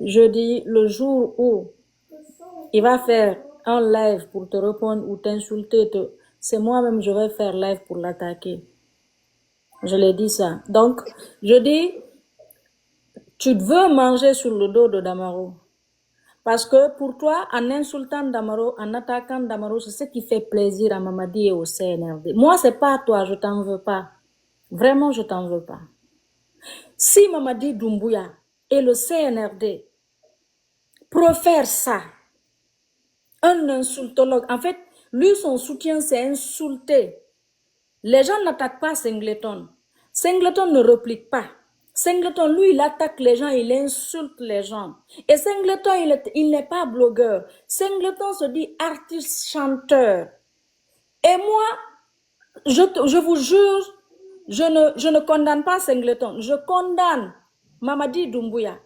Je dis, le jour où il va faire un live pour te répondre ou t'insulter, c'est moi-même, je vais faire live pour l'attaquer. Je l'ai dit ça. Donc, je dis, tu veux manger sur le dos de Damaro. Parce que pour toi, en insultant Damaro, en attaquant Damaro, c'est ce qui fait plaisir à Mamadi et au CNRD. Moi, c'est pas toi, je t'en veux pas. Vraiment, je t'en veux pas. Si Mamadi Doumbouya et le CNRD profèrent ça, un insultologue, en fait, lui, son soutien, c'est insulter. Les gens n'attaquent pas Singleton. Singleton ne réplique pas. Singleton, lui, il attaque les gens, il insulte les gens. Et Singleton, il n'est pas blogueur. Singleton se dit artiste chanteur. Et moi, je vous jure, je ne condamne pas Singleton. Je condamne Mamadi Doumbouya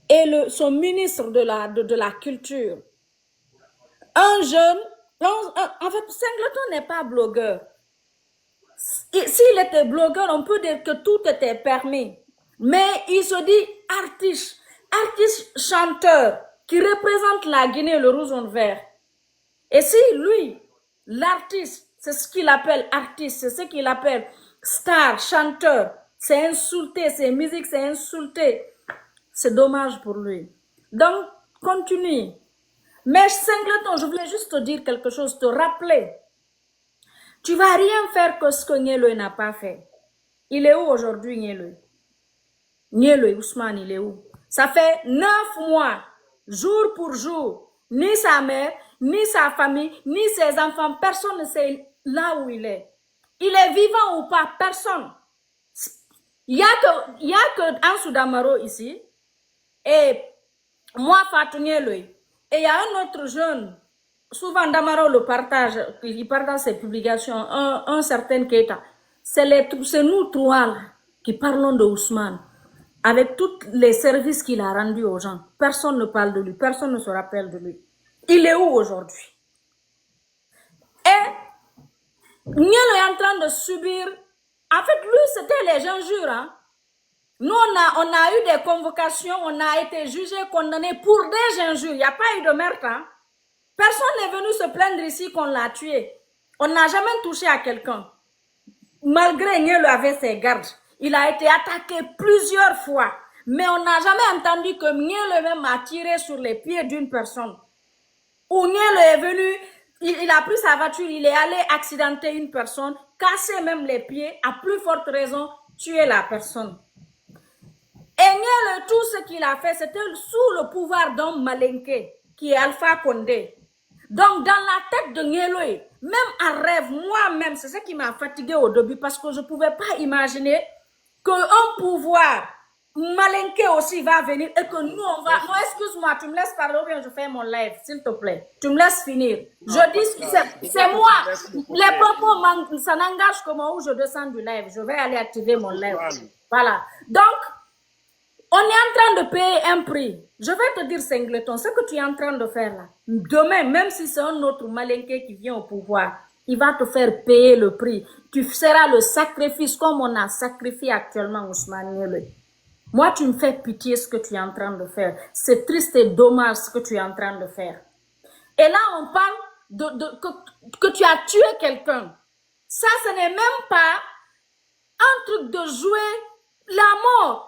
et son ministre de la culture. Un jeune, en fait, Singleton n'est pas blogueur. S'il était blogueur, on peut dire que tout était permis. Mais il se dit artiste chanteur qui représente la Guinée, le rouge, jaune, vert. Et si lui, l'artiste, c'est ce qu'il appelle artiste, c'est ce qu'il appelle star, chanteur, c'est insulté, c'est musique, c'est insulté. C'est dommage pour lui. Donc, continue. Mais Singleton, je voulais juste te dire quelque chose, te rappeler. Tu vas rien faire que ce que Nieloi n'a pas fait. Il est où aujourd'hui, Nieloi? Nieloi, Ousmane, il est où? Ça fait 9 mois, jour pour jour. Ni sa mère, ni sa famille, ni ses enfants, personne ne sait là où il est. Il est vivant ou pas, personne. Il n'y a que Ansou Damaro ici, et moi, Fatou Nieloi. Et il y a un autre jeune, souvent Damaro le partage, il partage ses publications, un certain Keita. C'est nous trois là, qui parlons de Ousmane, avec tous les services qu'il a rendus aux gens. Personne ne parle de lui, personne ne se rappelle de lui. Il est où aujourd'hui? Et Niel est en train de subir. En fait, lui, c'était les injures. Hein? Nous, on a eu des convocations, on a été jugés, condamnés pour des injures. Il n'y a pas eu de meurtre. Hein? Personne n'est venu se plaindre ici qu'on l'a tué. On n'a jamais touché à quelqu'un. Malgré Niel avait ses gardes, il a été attaqué plusieurs fois. Mais on n'a jamais entendu que Niel même a tiré sur les pieds d'une personne. Ou Niel est venu, il a pris sa voiture, il est allé accidenter une personne, casser même les pieds, à plus forte raison, tuer la personne. Et Niel, tout ce qu'il a fait, c'était sous le pouvoir d'un Malinké, qui est Alpha Condé. Donc, dans la tête de Nieloi, même en rêve, moi-même, c'est ce qui m'a fatigué au début, parce que je ne pouvais pas imaginer qu'un pouvoir Malinké aussi va venir et que nous, on va... Moi, excuse-moi, tu me laisses parler ou bien je fais mon live, s'il te plaît. Tu me laisses finir. Non, je dis, c'est moi. Les propos, ça n'engage que moi où je descends du live. Je vais aller activer mon live. Voilà. Donc, on est en train de payer un prix. Je vais te dire, Singleton, ce que tu es en train de faire là, demain, même si c'est un autre Malinké qui vient au pouvoir, il va te faire payer le prix. Tu feras le sacrifice comme on a sacrifié actuellement Ousmane Nieloi. Moi, tu me fais pitié ce que tu es en train de faire. C'est triste et dommage ce que tu es en train de faire. Et là, on parle que tu as tué quelqu'un. Ça, ce n'est même pas un truc de jouer la mort.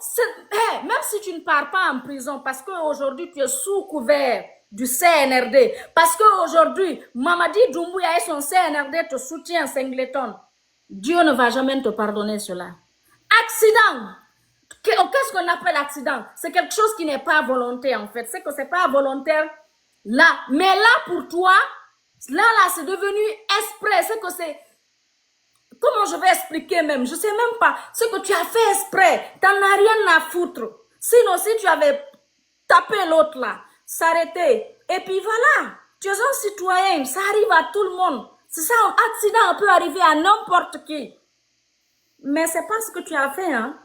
Hey, même si tu ne pars pas en prison, parce qu'aujourd'hui, tu es sous couvert du CNRD, parce qu'aujourd'hui, Mamadi Doumbouya et son CNRD te soutiennent, Singleton, Dieu ne va jamais te pardonner cela. Accident. Qu'est-ce qu'on appelle accident? C'est quelque chose qui n'est pas volontaire en fait. C'est que c'est pas volontaire là. Mais là pour toi, là c'est devenu exprès. C'est que c'est... Comment je vais expliquer même? Je sais même pas. Ce que tu as fait exprès. T'en as rien à foutre. Sinon si tu avais tapé l'autre là, s'arrêter. Et puis voilà. Tu es un citoyen. Ça arrive à tout le monde. C'est ça, un accident peut arriver à n'importe qui. Mais c'est pas ce que tu as fait, hein.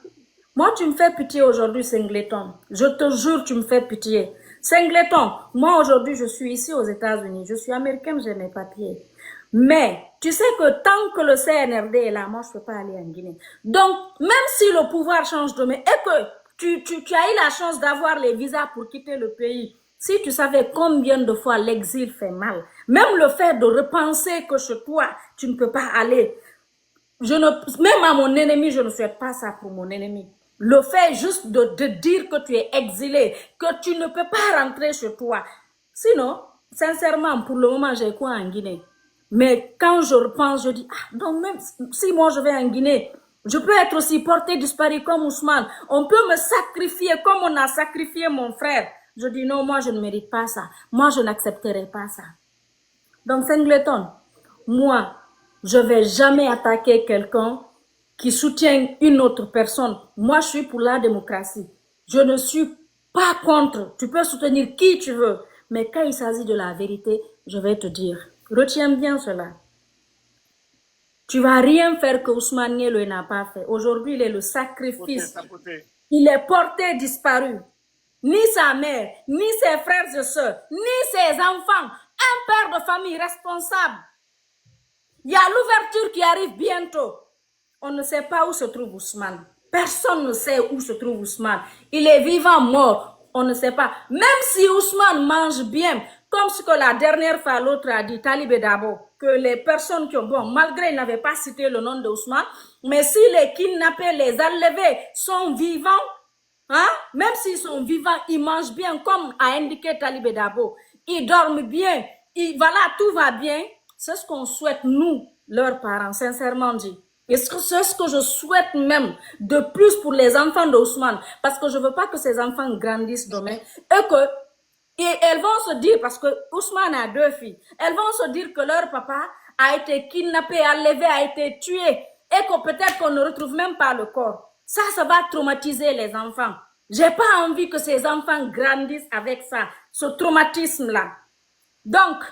Moi, tu me fais pitié aujourd'hui, Singleton. Je te jure, tu me fais pitié. Singleton, moi aujourd'hui, je suis ici aux États-Unis. Je suis américaine, j'ai mes papiers. Mais, tu sais que tant que le CNRD est là, moi, je ne peux pas aller en Guinée. Donc, même si le pouvoir change de main, et que tu as eu la chance d'avoir les visas pour quitter le pays. Si tu savais combien de fois l'exil fait mal, même le fait de repenser que chez toi, tu ne peux pas aller. Même à mon ennemi, je ne souhaite pas ça pour mon ennemi. Le fait juste de dire que tu es exilé, que tu ne peux pas rentrer chez toi. Sinon, sincèrement, pour le moment, j'ai quoi en Guinée? Mais quand je repense, je dis, ah, donc même si moi je vais en Guinée, je peux être aussi porté disparu comme Ousmane. On peut me sacrifier comme on a sacrifié mon frère. Je dis non, moi je ne mérite pas ça. Moi je n'accepterai pas ça. Donc Singleton, moi, je vais jamais attaquer quelqu'un qui soutient une autre personne. Moi, je suis pour la démocratie. Je ne suis pas contre. Tu peux soutenir qui tu veux. Mais quand il s'agit de la vérité, je vais te dire. Retiens bien cela. Tu vas rien faire que Ousmane Nielo n'a pas fait. Aujourd'hui, il est le sacrifice. Il est porté disparu. Ni sa mère, ni ses frères et sœurs, ni ses enfants. Un père de famille responsable. Il y a l'ouverture qui arrive bientôt. On ne sait pas où se trouve Ousmane. Personne ne sait où se trouve Ousmane. Il est vivant, mort. On ne sait pas. Même si Ousmane mange bien, comme ce que la dernière fois l'autre a dit, Talibé Dabo, que les personnes qui ont, bon, malgré il n'avait pas cité le nom de Ousmane, mais si les kidnappés, les enlevés sont vivants, hein, même s'ils sont vivants, ils mangent bien, comme a indiqué Talibé Dabo. Ils dorment bien. Voilà, tout va bien. C'est ce qu'on souhaite, nous, leurs parents, sincèrement dit. Et c'est ce que je souhaite même de plus pour les enfants d'Ousmane. Parce que je veux pas que ces enfants grandissent demain. Et elles vont se dire, parce que Ousmane a 2 filles, elles vont se dire que leur papa a été kidnappé, enlevé, a été tué. Et que peut-être qu'on ne retrouve même pas le corps. Ça va traumatiser les enfants. J'ai pas envie que ces enfants grandissent avec ça, ce traumatisme-là. Donc,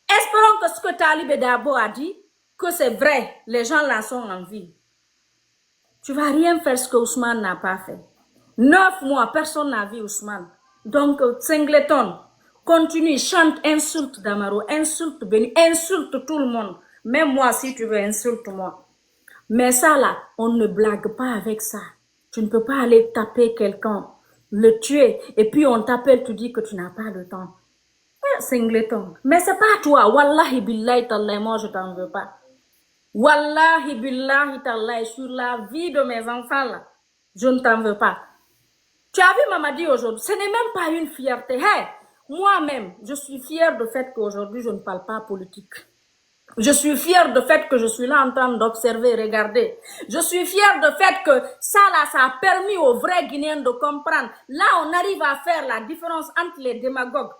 espérons que ce que Talibé Dabo a dit, que c'est vrai, les gens là sont en vie. Tu vas rien faire ce que Ousmane n'a pas fait. 9 mois, personne n'a vu Ousmane. Donc, Singleton, continue, chante, insulte Damaro, insulte Beni, insulte tout le monde. Même moi, si tu veux, insulte-moi. Mais ça là, on ne blague pas avec ça. Tu ne peux pas aller taper quelqu'un, le tuer, et puis on t'appelle, tu dis que tu n'as pas le temps. Singleton. Mais c'est pas toi. Wallahi billahi tallahi, moi je t'en veux pas. Wallahi billahi tallahi, sur la vie de mes enfants là, je ne t'en veux pas. Tu as vu Mamadi aujourd'hui, ce n'est même pas une fierté. Hey, moi-même, je suis fière du fait qu'aujourd'hui je ne parle pas politique. Je suis fière du fait que je suis là en train d'observer, regarder. Je suis fière du fait que ça là, ça a permis aux vrais Guinéens de comprendre. Là, on arrive à faire la différence entre les démagogues.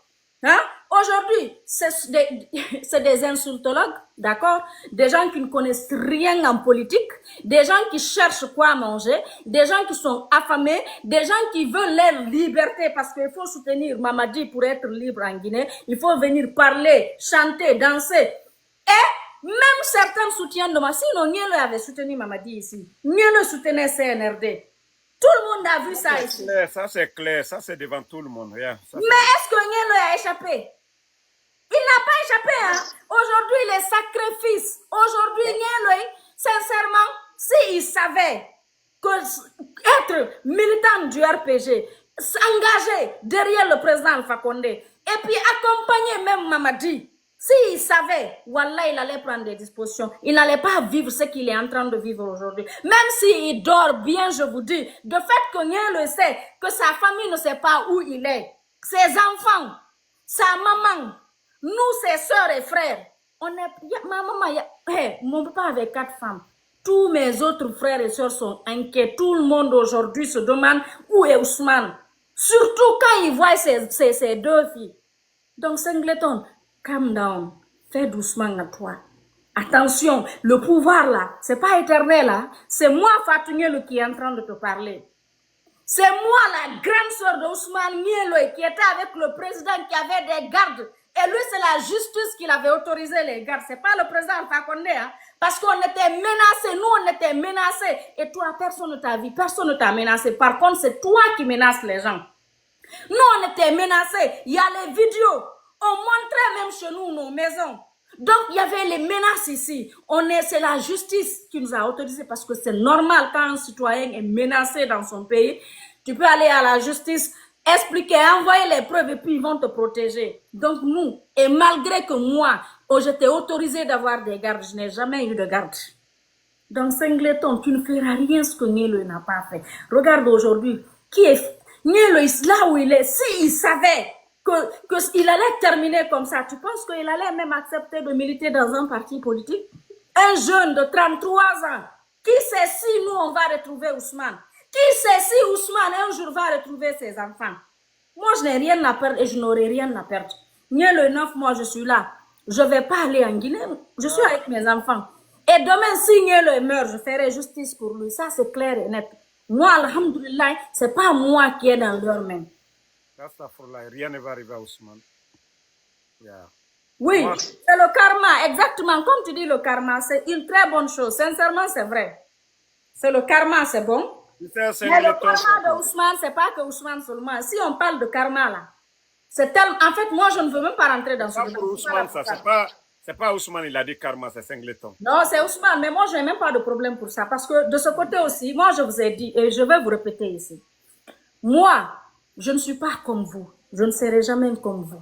Hein? Aujourd'hui, c'est des insultologues, d'accord? Des gens qui ne connaissent rien en politique, des gens qui cherchent quoi manger, des gens qui sont affamés, des gens qui veulent leur liberté parce qu'il faut soutenir Mamadi pour être libre en Guinée. Il faut venir parler, chanter, danser. Et même certains soutiennent de Mamadi. Sinon, Nielo avait soutenu Mamadi ici. Nielo soutenait CNRD. Tout le monde a vu ça ici. Ça c'est clair, ça c'est devant tout le monde. Yeah, mais est-ce que Nielo a échappé? Il n'a pas échappé. Hein? Aujourd'hui, les sacrifices. Aujourd'hui, Nielo, sincèrement, s'il savait que être militant du RPG, s'engager derrière le président Alpha Condé, et puis accompagner même Mamadi, s'il savait, Wallah, il allait prendre des dispositions. Il n'allait pas vivre ce qu'il est en train de vivre aujourd'hui. Même s'il dort bien, je vous dis, de fait que Nielo sait, que sa famille ne sait pas où il est, ses enfants, sa maman, nous, ses soeurs et frères, on est, ma maman, hey, mon papa avait 4 femmes. Tous mes autres frères et sœurs sont inquiets. Tout le monde aujourd'hui se demande où est Ousmane. Surtout quand il voit ses 2 filles. Donc, Singleton, calm down. Fais doucement à toi. Attention, le pouvoir là, c'est pas éternel là. C'est moi, Fatou Nielo, qui est en train de te parler. C'est moi, la grande sœur d'Ousmane Nielo, qui était avec le président qui avait des gardes. Et lui, c'est la justice qui avait autorisé les gardes. C'est pas le président Alpha Condé, hein. Parce qu'on était menacés. Nous, on était menacés. Et toi, personne ne t'a vu. Personne ne t'a menacé. Par contre, c'est toi qui menaces les gens. Nous, on était menacés. Il y a les vidéos. On montrait même chez nous nos maisons. Donc, il y avait les menaces ici. C'est la justice qui nous a autorisé parce que c'est normal quand un citoyen est menacé dans son pays. Tu peux aller à la justice, expliquer, envoyer les preuves et puis ils vont te protéger. Donc nous, et malgré que moi, j'étais autorisée d'avoir des gardes, je n'ai jamais eu de garde. Donc Singleton, tu ne feras rien ce que Nielo n'a pas fait. Regarde aujourd'hui, Nielo, là où il est, s'il savait qu'il allait terminer comme ça, tu penses qu'il allait même accepter de militer dans un parti politique? Un jeune de 33 ans, qui sait si nous on va retrouver Ousmane? Qui sait si Ousmane un jour va retrouver ses enfants? Moi je n'ai rien à perdre et je n'aurai rien à perdre. Le 9 mois je suis là. Je ne vais pas aller en Guinée, je suis avec mes enfants. Et demain si Nielo meurt, je ferai justice pour lui. Ça c'est clair et net. Moi, alhamdoulilah, c'est pas moi qui est dans leur main. Rien ne va arriver à Ousmane. Yeah. Oui, c'est le karma, exactement. Comme tu dis, le karma, c'est une très bonne chose. Sincèrement, c'est vrai. C'est le karma, c'est bon. Mais le karma de Ousmane, c'est pas que Ousmane seulement. Si on parle de karma, là, c'est tellement... En fait, moi, je ne veux même pas rentrer dans ce débat. Pour Ousmane, ça, c'est pas Ousmane, il a dit karma, c'est Singleton. Non, c'est Ousmane, mais moi, je n'ai même pas de problème pour ça. Parce que de ce côté aussi, moi, je vous ai dit, et je vais vous répéter ici. Moi, je ne suis pas comme vous. Je ne serai jamais comme vous.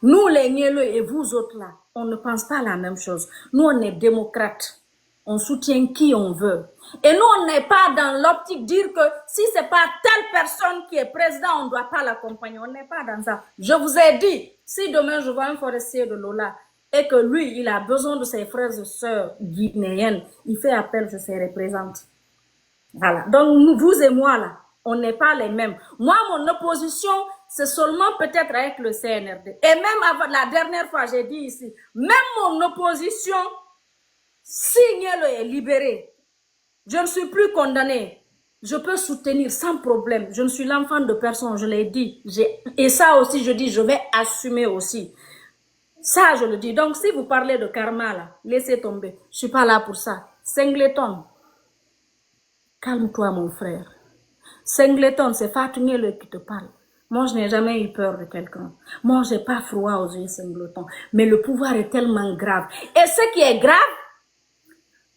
Nous, les Nielo et vous autres là, on ne pense pas la même chose. Nous, on est démocrates. On soutient qui on veut. Et nous, on n'est pas dans l'optique de dire que si c'est pas telle personne qui est président, on ne doit pas l'accompagner. On n'est pas dans ça. Je vous ai dit, si demain je vois un forestier de Lola et que lui, il a besoin de ses frères et sœurs guinéennes, il fait appel, je se représente. Voilà. Donc, vous et moi là, on n'est pas les mêmes. Moi, mon opposition, c'est seulement peut-être avec le CNRD. Et même avant, la dernière fois, j'ai dit ici, même mon opposition, si Nielo est libéré, je ne suis plus condamnée. Je peux soutenir sans problème. Je ne suis l'enfant de personne, je l'ai dit. Et ça aussi, je dis, je vais assumer aussi. Ça, je le dis. Donc, si vous parlez de karma, là, laissez tomber. Je ne suis pas là pour ça. Singleton, calme-toi, mon frère. Singleton, c'est Fatou Nielo qui te parle. Moi, je n'ai jamais eu peur de quelqu'un. Moi, je n'ai pas froid aux yeux, Singleton. Mais le pouvoir est tellement grave. Et ce qui est grave,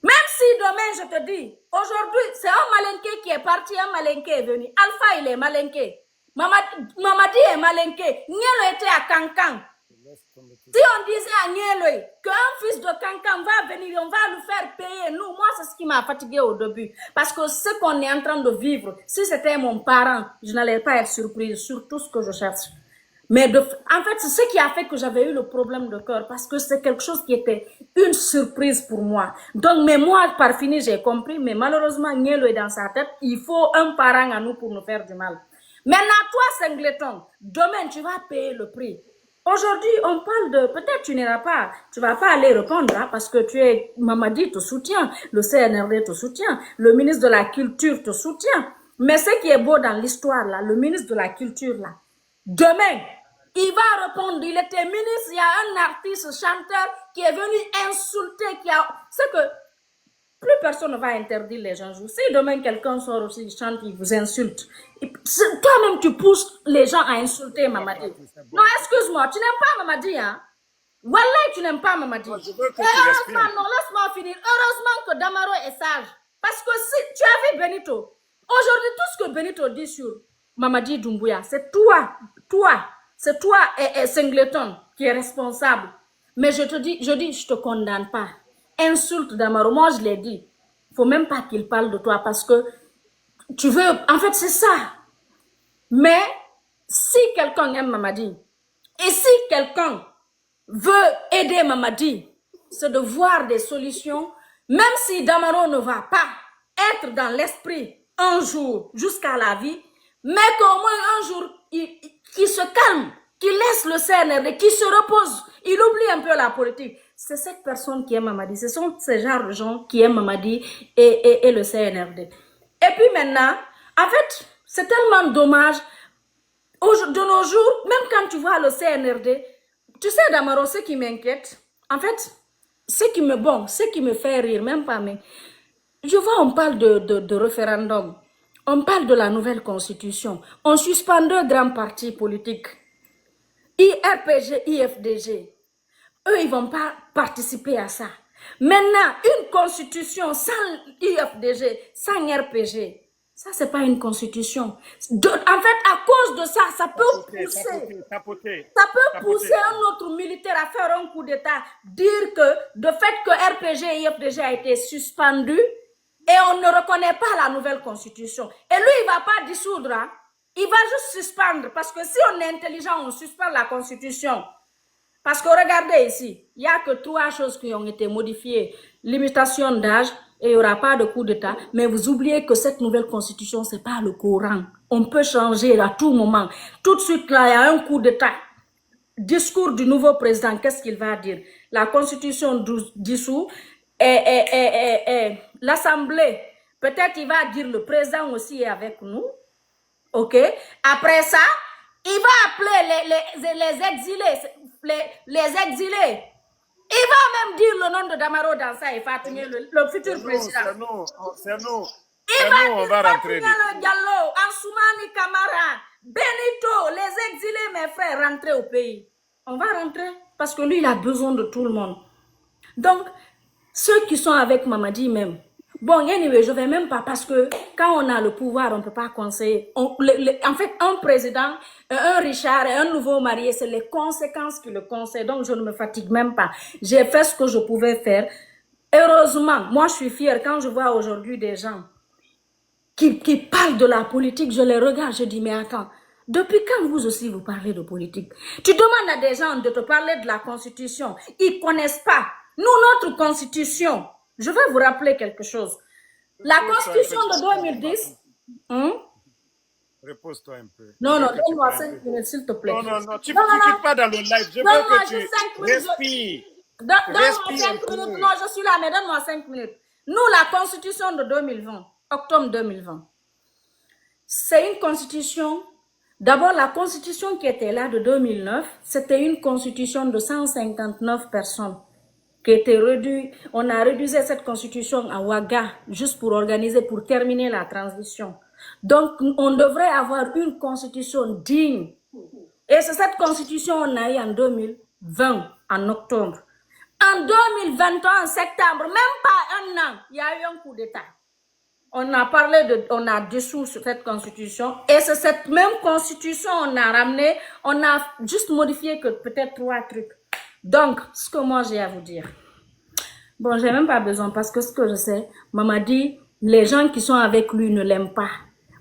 même si demain, je te dis, aujourd'hui, c'est un Malinké qui est parti, un Malinké est venu. Alpha, il est Malinké. Mamadi est Malinké. Nielo était à Kankan. Si on disait à Nielo qu'un fils de Kankan va venir, on va lui faire payer, nous, moi, c'est ce qui m'a fatigué au début. Parce que ce qu'on est en train de vivre, si c'était mon parent, je n'allais pas être surprise sur tout ce que je cherche. Mais en fait, c'est ce qui a fait que j'avais eu le problème de cœur, parce que c'est quelque chose qui était une surprise pour moi. Donc, mais moi, par fini, j'ai compris, mais malheureusement, Nielo est dans sa tête, il faut un parent à nous pour nous faire du mal. Maintenant, toi, Singleton, demain, tu vas payer le prix. Aujourd'hui, on parle de, peut-être tu vas pas aller répondre, hein, parce que Mamadi te soutient, le CNRD te soutient, le ministre de la Culture te soutient. Mais ce qui est beau dans l'histoire, là, le ministre de la Culture, là, demain, il va répondre, il était ministre, il y a un artiste, chanteur, qui est venu insulter, c'est que plus personne ne va interdire les gens. Si demain quelqu'un sort aussi, il chante, il vous insulte, toi-même tu pousses les gens à insulter Mamadi. Non, excuse-moi, tu n'aimes pas Mamadi, hein? Wallah, tu n'aimes pas Mamadi. Heureusement, non, laisse-moi finir. Heureusement que Damaro est sage. Parce que si tu as vu Benito, aujourd'hui, tout ce que Benito dit sur Mamadi Doumbouya, c'est c'est toi et Singleton qui est responsable. Mais je dis, je te condamne pas. Insulte Damaro, moi je l'ai dit. Faut même pas qu'il parle de toi parce que tu veux, en fait c'est ça. Mais si quelqu'un aime Mamadi et si quelqu'un veut aider Mamadi, c'est de voir des solutions, même si Damaro ne va pas être dans l'esprit un jour jusqu'à la vie, mais qu'au moins un jour qu'il se calme, qu'il laisse le CNRD, qu'il se repose, il oublie un peu la politique. C'est cette personne qui aime Mamadi, ce sont ces genres de gens qui aiment Mamadi et le CNRD. Et puis maintenant, en fait, c'est tellement dommage, de nos jours, même quand tu vois le CNRD, tu sais Damaro, ce qui m'inquiète, en fait, ce qui me fait rire, même pas, mais je vois, on parle de référendum, on parle de la nouvelle constitution, on suspend 2 grands partis politiques, IRPG, IFDG. Eux, ils ne vont pas participer à ça. Maintenant, une constitution sans IFDG, sans RPG, Ça, c'est pas une constitution. En fait, à cause de ça, ça peut pousser un autre militaire à faire un coup d'État, dire que de fait que RPG et IFDG a été suspendu et on ne reconnaît pas la nouvelle constitution. Et lui, il va pas dissoudre, hein. Il va juste suspendre, parce que si on est intelligent, on suspend la constitution. Parce que regardez ici, il n'y a que 3 choses qui ont été modifiées. Limitation d'âge, et il n'y aura pas de coup d'État. Mais vous oubliez que cette nouvelle constitution, ce n'est pas le Coran. On peut changer à tout moment. Tout de suite, là, il y a un coup d'État. Discours du nouveau président, qu'est-ce qu'il va dire? La constitution dissout et l'Assemblée, peut-être il va dire le président aussi est avec nous. OK? Après ça, il va appeler les exilés, les exilés. Il va même dire le nom de Damaro dans ça et Fatouné, le futur président. C'est nous. Il va dire Fatouné le Diallo, Ansoumani Kamara, Benito, les exilés, mes frères, rentrer au pays. On va rentrer parce que lui, il a besoin de tout le monde. Donc, ceux qui sont avec Mamadi même, bon, anyway, je ne vais même pas parce que quand on a le pouvoir, on ne peut pas conseiller. En fait, un président, un Richard et un nouveau marié, c'est les conséquences qui le conseillent. Donc, je ne me fatigue même pas. J'ai fait ce que je pouvais faire. Heureusement, moi, je suis fière quand je vois aujourd'hui des gens qui parlent de la politique. Je les regarde, je dis, mais attends, depuis quand vous aussi vous parlez de politique? Tu demandes à des gens de te parler de la Constitution. Ils ne connaissent pas. Nous, notre Constitution, je vais vous rappeler quelque chose. La Constitution de 2010... Repose-toi un peu. Non, donne-moi 5 minutes, s'il te plaît. Non, tu ne pas dans le live. Je veux que tu respires. Donne-moi 5 minutes. Non, je suis là, mais donne-moi 5 minutes. Nous, la Constitution de 2020, octobre 2020, c'est une Constitution... D'abord, la Constitution qui était là de 2009, c'était une Constitution de 159 personnes. Qui était réduit, on a réduit cette constitution à Ouaga, juste pour organiser, pour terminer la transition. Donc, on devrait avoir une constitution digne. Et c'est cette constitution qu'on a eu en 2020, en octobre. En 2021, en septembre, même pas un an, il y a eu un coup d'État. On a dissous cette constitution. Et c'est cette même constitution on a ramené, on a juste modifié que peut-être 3 trucs. Donc, ce que moi j'ai à vous dire. Bon, j'ai même pas besoin parce que ce que je sais, Mamadi, les gens qui sont avec lui ne l'aiment pas.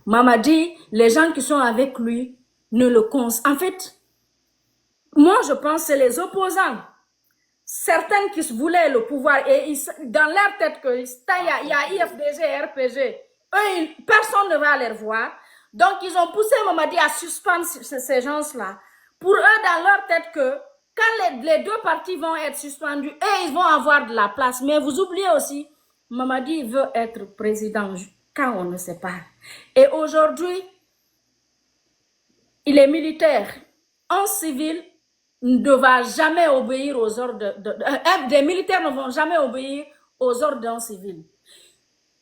Mamadi, les gens qui sont avec lui ne le conseillent. En fait, moi je pense que c'est les opposants. Certains qui voulaient le pouvoir et dans leur tête que il y a IFDG et RPG, eux, personne ne va les voir. Donc, ils ont poussé Mamadi à suspendre ces gens-là. Pour eux, dans leur tête que quand les 2 partis vont être suspendus, et ils vont avoir de la place. Mais vous oubliez aussi, Mamadi veut être président quand on ne sait pas. Et aujourd'hui, il est militaire. Un civil ne va jamais obéir aux ordres. Des militaires ne vont jamais obéir aux ordres d'un civil.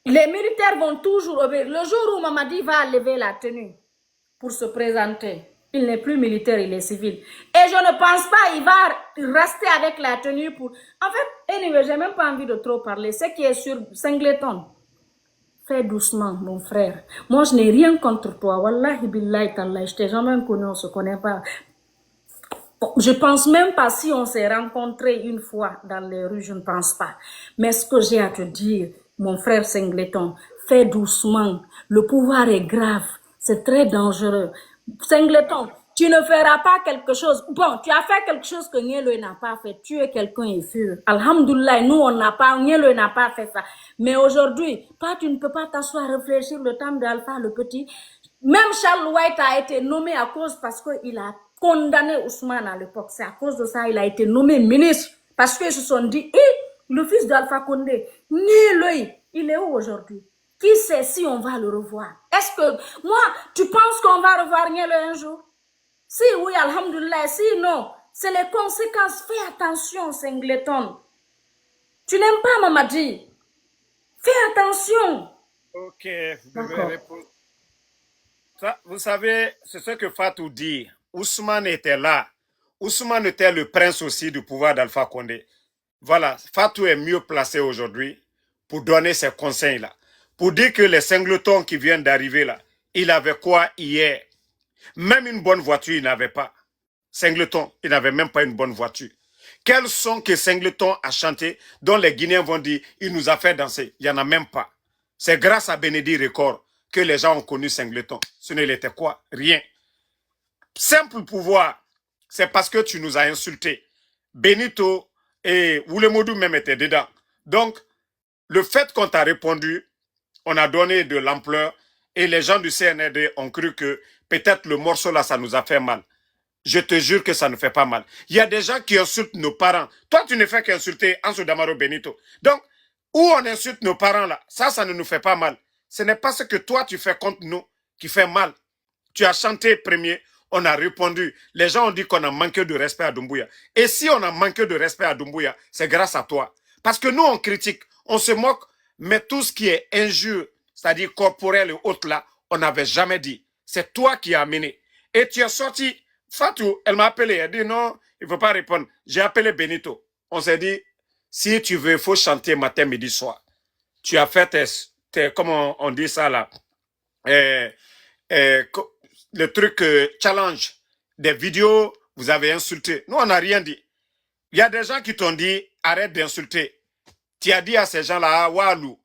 Les militaires vont toujours obéir. Le jour où Mamadi va lever la tenue pour se présenter, il n'est plus militaire, il est civil. Et je ne pense pas qu'il va rester avec la tenue pour... En fait, anyway, j'ai même pas envie de trop parler. Ce qui est sur Singleton, fais doucement, mon frère. Moi, je n'ai rien contre toi. Wallahi billahi tallah, je t'ai jamais connu, on se connaît pas. Je pense même pas si on s'est rencontrés une fois dans les rues, je ne pense pas. Mais ce que j'ai à te dire, mon frère Singleton, fais doucement. Le pouvoir est grave. C'est très dangereux. Singleton, tu ne feras pas quelque chose. Bon, tu as fait quelque chose que Nielo n'a pas fait. Tu es quelqu'un et fur. Alhamdoulilah, nous, on n'a pas, Nielo n'a pas fait ça. Mais aujourd'hui, tu ne peux pas t'asseoir, réfléchir le temps d'Alpha, le petit. Même Charles White a été nommé à cause parce qu'il a condamné Ousmane à l'époque. C'est à cause de ça qu'il a été nommé ministre. Parce qu'ils se sont dit, le fils d'Alpha Condé, Nielo, il est où aujourd'hui? Qui sait si on va le revoir? Est-ce que, moi, tu penses qu'on va revoir Nielo un jour? Si oui, alhamdoulilah, si non, c'est les conséquences. Fais attention, Singleton. Tu n'aimes pas Mamadi. Fais attention. Ok, vous devez répondre. Ça, vous savez, c'est ce que Fatou dit. Ousmane était là. Ousmane était le prince aussi du pouvoir d'Alpha Condé. Voilà, Fatou est mieux placé aujourd'hui pour donner ces conseils-là. pour dire que les singletons qui viennent d'arriver là, il avait quoi hier? Même une bonne voiture, il n'avait pas. Singleton, il n'avait même pas une bonne voiture. Quels son que Singleton a chanté dont les Guinéens vont dire il nous a fait danser? Il n'y en a même pas. C'est grâce à Bénédicte Record que les gens ont connu Singleton. Ce n'était quoi? Rien. Simple pouvoir. C'est parce que tu nous as insultés. Benito et Oulemodou même étaient dedans. Donc, le fait qu'on t'a répondu, on a donné de l'ampleur et les gens du CNRD ont cru que peut-être le morceau là, ça nous a fait mal. Je te jure que ça ne fait pas mal. Il y a des gens qui insultent nos parents. Toi, tu ne fais qu'insulter Anso Damaro Benito. Donc, où on insulte nos parents là, ça ne nous fait pas mal. Ce n'est pas ce que toi tu fais contre nous qui fait mal. Tu as chanté premier, on a répondu. Les gens ont dit qu'on a manqué de respect à Doumbouya. Et si on a manqué de respect à Doumbouya, c'est grâce à toi. Parce que nous, on critique, on se moque, mais tout ce qui est injure, c'est-à-dire corporel et autres là, on n'avait jamais dit. C'est toi qui as amené. Et tu as sorti, Fatou, elle m'a appelé, elle dit non, il ne faut pas répondre. J'ai appelé Benito. On s'est dit, si tu veux, il faut chanter matin, midi, soir. Tu as fait comment on dit ça là, le truc challenge, des vidéos, vous avez insulté. Nous, on n'a rien dit. Il y a des gens qui t'ont dit, arrête d'insulter. Tu as dit à ces gens-là, Walou,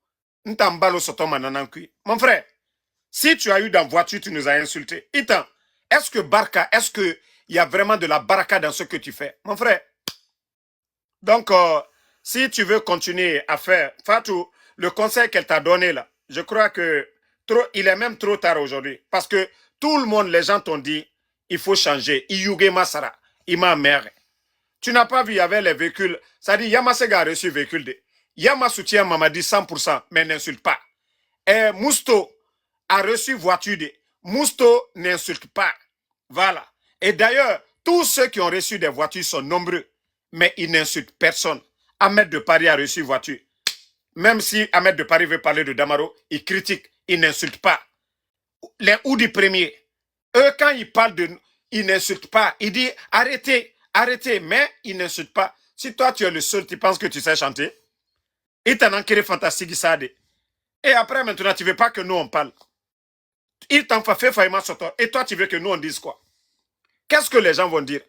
Ntambalo soto mananankui. Mon frère, si tu as eu dans la voiture, tu nous as insulté. Itan, est-ce que Barca, est-ce qu'il y a vraiment de la baraka dans ce que tu fais? Mon frère. Donc, si tu veux continuer à faire, Fatou, le conseil qu'elle t'a donné là, je crois que il est même trop tard aujourd'hui. Parce que tout le monde, les gens t'ont dit, il faut changer. Iyuge Masara, Ima Mère. Tu n'as pas vu, il y avait les véhicules. Ça dit, Yamasega a reçu véhicule de. Yama soutient Mamadi 100%, mais n'insulte pas. Et Mousto a reçu voiture de. Mousto n'insulte pas. Voilà. Et d'ailleurs, tous ceux qui ont reçu des voitures sont nombreux, mais ils n'insultent personne. Ahmed de Paris a reçu voiture. Même si Ahmed de Paris veut parler de Damaro, il critique, il n'insulte pas. Les Oudi premiers, eux, quand ils parlent de nous, ils n'insultent pas. Ils disent arrêtez, arrêtez, mais ils n'insultent pas. Si toi, tu es le seul, tu penses que tu sais chanter, il t'en a créé fantastique, ça. Et après, maintenant, tu ne veux pas que nous, on parle. Il t'en fait faillement sur toi. Et toi, tu veux que nous, on dise quoi? Qu'est-ce que les gens vont dire?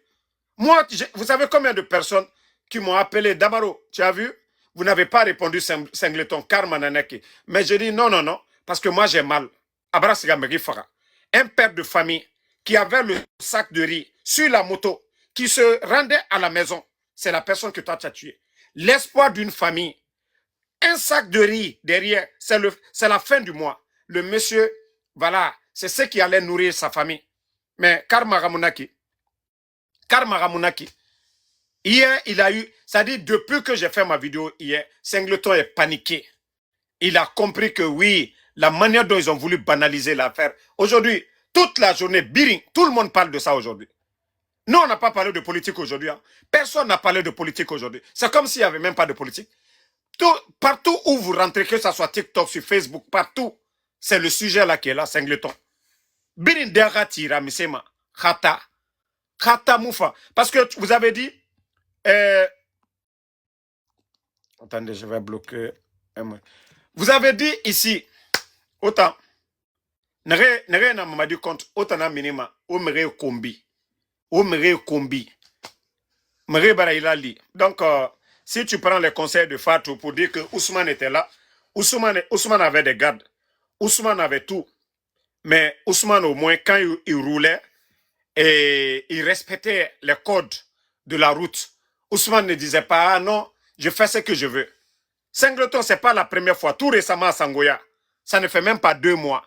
Moi, vous savez combien de personnes qui m'ont appelé Damaro, tu as vu? Vous n'avez pas répondu Singleton, Karmananeki. Mais je dis non, non, non, parce que moi j'ai mal. Un père de famille qui avait le sac de riz sur la moto, qui se rendait à la maison, c'est la personne que toi tu as tué. L'espoir d'une famille, un sac de riz derrière, c'est la fin du mois. Le monsieur, voilà, c'est ce qui allait nourrir sa famille. Mais Karmaramunaki, hier, il a eu, ça dit depuis que j'ai fait ma vidéo hier, Singleton est paniqué. Il a compris que oui, la manière dont ils ont voulu banaliser l'affaire. Aujourd'hui, toute la journée, Biring, tout le monde parle de ça aujourd'hui. Nous, on n'a pas parlé de politique aujourd'hui. Hein. Personne n'a parlé de politique aujourd'hui. C'est comme s'il n'y avait même pas de politique. Partout où vous rentrez, que ce soit TikTok, sur Facebook, partout, c'est le sujet là qui est là, Singleton. Biring Dera Tira, Misema, Khata Moufa. Parce que vous avez dit, attendez, je vais bloquer. Vous avez dit ici, autant, n'avez n'a m'a dit compte, autant na minima, ou mere kombi, mere barailali. Donc, si tu prends les conseils de Fatou pour dire que Ousmane était là, Ousmane avait des gardes, Ousmane avait tout, mais Ousmane au moins quand il roulait et il respectait les codes de la route, Ousmane ne disait pas ah non, je fais ce que je veux. Singleton, ce n'est pas la première fois. Tout récemment à Sangoya, ça ne fait même pas 2 mois.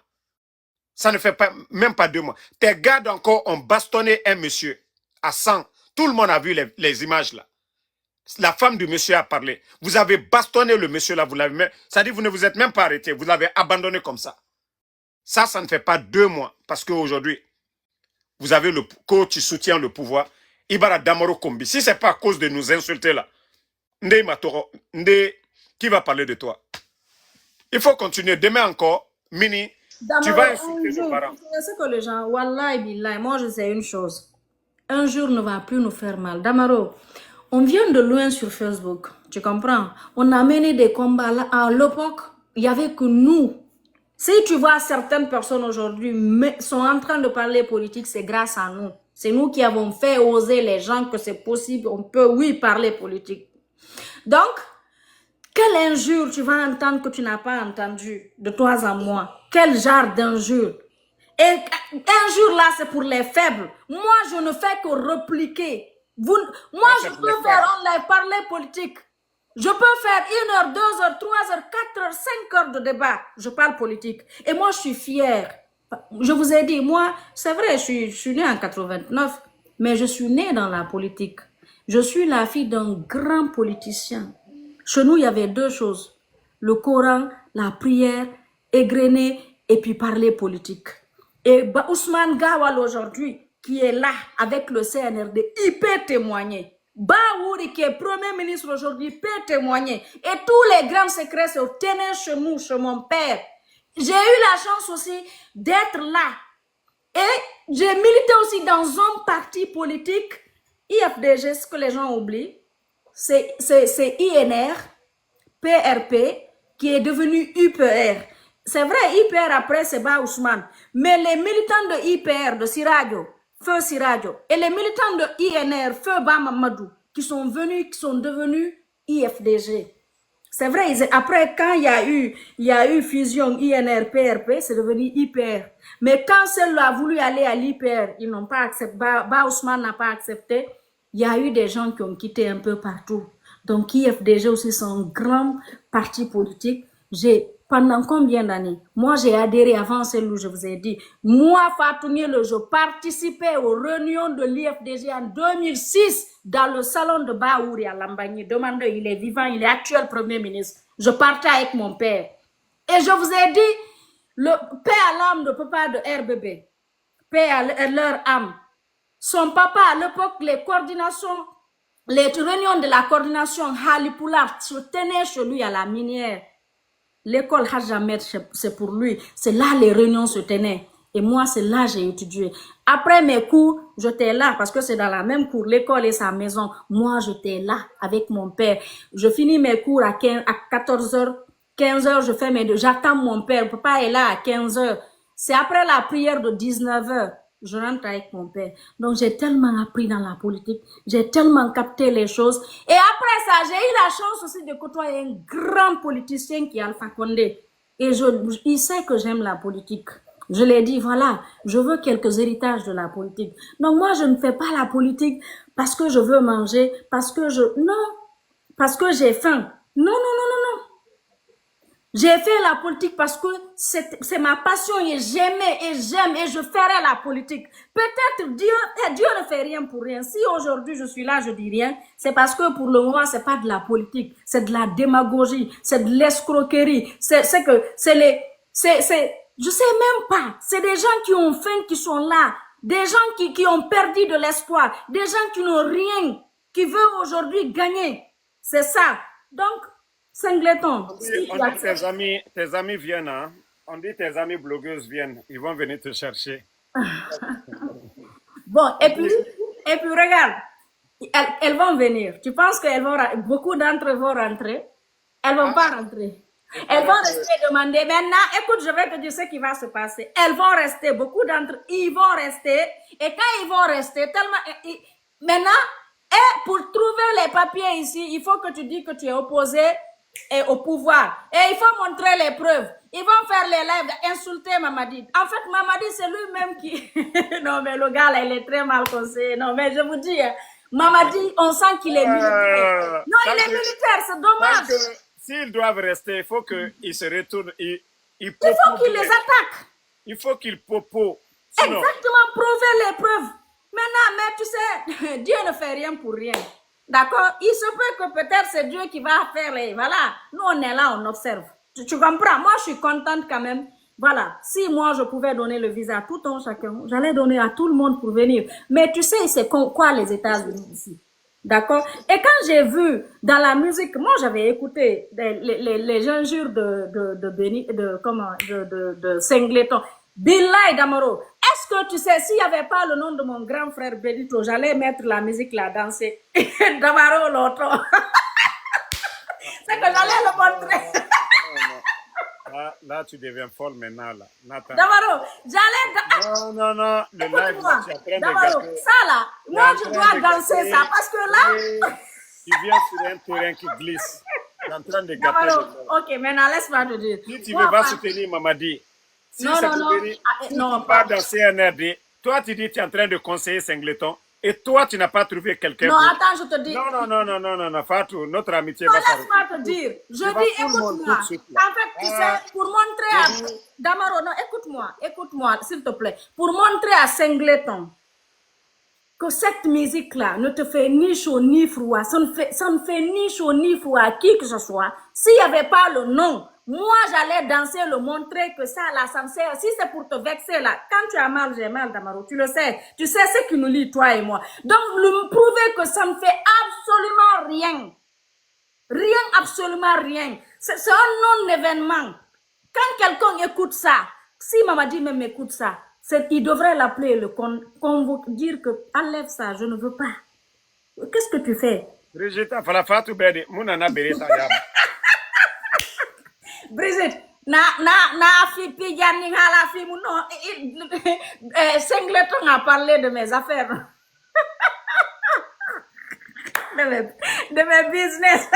Ça ne fait même pas 2 mois. Tes gardes encore ont bastonné un monsieur à 100. Tout le monde a vu les images là. La femme du monsieur a parlé. Vous avez bastonné le monsieur là. Ça dit vous ne vous êtes même pas arrêté. Vous l'avez abandonné comme ça. Ça ne fait pas 2 mois. Parce qu'aujourd'hui, vous avez le coach qui soutient le pouvoir. Ibara Damaro Kombi. Si ce n'est pas à cause de nous insulter là, qui va parler de toi? Il faut continuer. Demain encore, Mini, Damaro, tu vas insulter nos parents. Je sais que les gens, Wallahi Billahi, moi je sais une chose. Un jour ne va plus nous faire mal. Damaro, on vient de loin sur Facebook. Tu comprends? On a mené des combats là. À l'époque, il n'y avait que nous. Si tu vois certaines personnes aujourd'hui sont en train de parler politique, c'est grâce à nous. C'est nous qui avons fait oser les gens que c'est possible, on peut, oui, parler politique. Donc, quelle injure tu vas entendre que tu n'as pas entendu de toi à moi? Quel genre d'injure? Et injure là, c'est pour les faibles. Moi, je ne fais que répliquer. Moi, je peux faire en live parler politique. Je peux faire 1 heure, 2 heures, 3 heures, 4 heures, 5 heures de débat. Je parle politique. Et moi, je suis fière. Je vous ai dit, moi, c'est vrai, je suis née en 89, mais je suis née dans la politique. Je suis la fille d'un grand politicien. Chez nous, il y avait 2 choses. Le Coran, la prière, égrener et puis parler politique. Et Ousmane Gawal aujourd'hui, qui est là avec le CNRD, il peut témoigner. Baouri, qui est Premier ministre aujourd'hui, peut témoigner. Et tous les grands secrets se tenaient chez nous, chez mon père. J'ai eu la chance aussi d'être là. Et j'ai milité aussi dans un parti politique, IFDG, ce que les gens oublient. C'est INR, PRP, qui est devenu UPR. C'est vrai, IPR après, c'est Ba Ousmane. Mais les militants de IPR, de Siradio, Feu Siradio, et les militants de INR, Feu Ba Mamadou, qui sont devenus IFDG. C'est vrai, après, quand il y a eu fusion INR-PRP, c'est devenu IPR. Mais quand celle-là a voulu aller à l'IPR, ils n'ont pas accepté, Ba Ousmane n'a pas accepté, il y a eu des gens qui ont quitté un peu partout. Donc, IFDG aussi, c'est un grand parti politique. Pendant combien d'années? Moi, j'ai adhéré avant celle où je vous ai dit. Moi, Fatou Nielo, je participais aux réunions de l'IFDG en 2006 dans le salon de Baouri à Lambagny. Demandez, il est vivant, il est actuel Premier ministre. Je partais avec mon père. Et je vous ai dit, le paix à l'âme de papa de RBB, paix à leur âme. Son papa, à l'époque, les réunions de la coordination Halipoula se tenaient chez lui à la minière. L'école Hajamed, c'est pour lui. C'est là les réunions se tenaient. Et moi, c'est là que j'ai étudié. Après mes cours, j'étais là parce que c'est dans la même cour. L'école et sa maison. Moi, j'étais là avec mon père. Je finis mes cours à 14 heures. 15 heures, j'attends mon père. Papa est là à 15 heures. C'est après la prière de 19 heures. Je rentre avec mon père. Donc, j'ai tellement appris dans la politique. J'ai tellement capté les choses. Et après ça, j'ai eu la chance aussi de côtoyer un grand politicien qui est Alpha Condé. Et il sait que j'aime la politique. Je l'ai dit, voilà, je veux quelques héritages de la politique. Donc, moi, je ne fais pas la politique parce que je veux manger, parce que j'ai faim. Non, non, non, non, non. J'ai fait la politique parce que c'est ma passion et j'aimais et j'aime et je ferai la politique. Peut-être Dieu ne fait rien pour rien. Si aujourd'hui je suis là, je dis rien, c'est parce que pour le moment, c'est pas de la politique, c'est de la démagogie, c'est de l'escroquerie, je sais même pas. C'est des gens qui ont faim, qui sont là, des gens qui ont perdu de l'espoir, des gens qui n'ont rien, qui veulent aujourd'hui gagner. C'est ça. Donc, Singleton. On dit tes amis viennent, hein? On dit tes amis blogueuses viennent. Ils vont venir te chercher. Bon, et puis regarde, elles vont venir. Tu penses que beaucoup d'entre eux vont rentrer? Elles vont pas rentrer. Elles vont rester demander. Maintenant, écoute, je vais te dire ce qui va se passer. Elles vont rester, beaucoup d'entre eux, ils vont rester. Et quand ils vont rester, maintenant, et pour trouver les papiers ici, il faut que tu dis que tu es opposé et au pouvoir. Et il faut montrer les preuves. Ils vont faire les lives, insulter Mamadi. En fait, Mamadi, c'est lui-même qui... Non, mais le gars, là, il est très mal conseillé. Non, mais je vous dis, Mamadi, on sent qu'il est militaire. Non, il est militaire, c'est dommage. S'ils doivent rester, il faut qu'ils se retournent. Il faut qu'ils les attaquent. Il faut qu'ils popo. Exactement, prouver les preuves. Maintenant, mais tu sais, Dieu ne fait rien pour rien. D'accord? Il se peut que peut-être c'est Dieu qui va faire les... Voilà. Nous, on est là, on observe. Tu comprends? Moi, je suis contente quand même. Voilà. Si moi, je pouvais donner le visa à tout un chacun, j'allais donner à tout le monde pour venir. Mais tu sais, c'est quoi les États-Unis ici? D'accord? Et quand j'ai vu dans la musique, moi, j'avais écouté les injures de Singleton. Billahi Damaro. Est-ce que tu sais, s'il n'y avait pas le nom de mon grand frère Benito, j'allais mettre la musique là, danser. Damaro, l'autre. C'est que j'allais le montrer. Là, tu deviens folle maintenant, là. Nathan. Damaro, j'allais... Non. Le live, là, Écoute-moi, tu es en train de Damaro, gâter. ça là, Tu es moi en je train dois de danser gâter. ça parce que là... Tu viens sur un terrain qui glisse. Tu es en train de gâter. Damaro, ok, maintenant laisse-moi te dire. Si tu Moi, veux pas enfin, soutenir Mamadi, si non, c'est non, pour non, venir, si non, tu pars pas. dans CNRD, toi tu dis que tu es en train de conseiller Singleton et toi tu n'as pas trouvé quelqu'un Non, pour... attends, je te dis. Non, Fatou, notre amitié Non, va s'arrêter. laisse-moi te dire. Je Tu vas dis, tout le monde tout de écoute-moi. suite, là. En fait, tu sais, pour montrer à... je dis- Damaro, non, écoute-moi, s'il te plaît. Pour montrer à Singleton que cette musique-là ne te fait ni chaud ni froid, ça ne fait ni chaud ni froid à qui que ce soit. S'il n'y avait pas le nom, moi j'allais danser, le montrer que ça là, ça me sert. Si c'est pour te vexer là, quand tu as mal, j'ai mal, Damaro, tu le sais. Tu sais ce qui nous lie, toi et moi. Donc, me prouver que ça ne fait absolument rien. Rien, absolument rien. C'est un non-événement. Quand quelqu'un écoute ça, si Mamadi même écoute ça, il devrait l'appeler, le convoquer, dire que enlève ça, je ne veux pas. Qu'est-ce que tu fais? Brigitte, fala Fatou Bede, Mounana Bereta Yam. Brigitte, na fi pijani hala fi non. Singleton a parlé de mes affaires. de mes business.